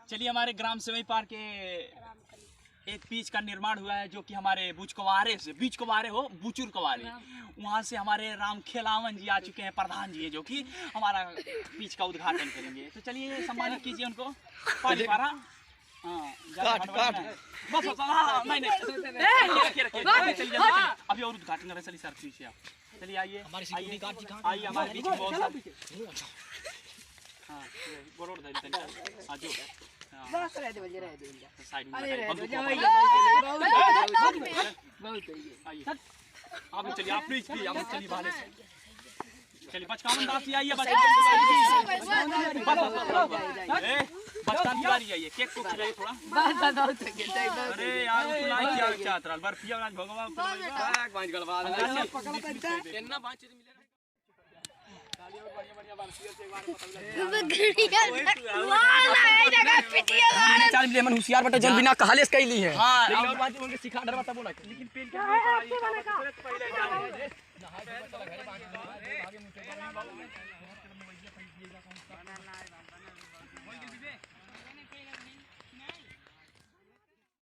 चलिए हमारे ग्राम सेवई पार के एक पिच का निर्माण हुआ है जो कि हमारे बुचकवारे से बुचुर कवारे वहाँ से हमारे राम खेलावन जी आ चुके हैं, प्रधान जी है जो कि हमारा पिच का उद्घाटन करेंगे। तो चलिए सम्मानित कीजिए उनको। पानी पारा बस चलिए अभी और उद्घाटन कर चलिए सर पीछे आप चलिए आइए आइए हमारे बीच में बहुत हाँ बोलो जो आप चलिए आप प्लीज चलिए बाहर चलिए बचकावन दास जी आइए बचकान की बारी आइए केक को खिलाइए थोड़ा। अरे यार क्या चाहत रहा बर्फिया भगवान पांच गलवा केना पांच मिले मन होशियार बटे जन बिना कहले से कैली है। हां लेकिन और बात उनके सिखा डर बता बोला लेकिन पेन के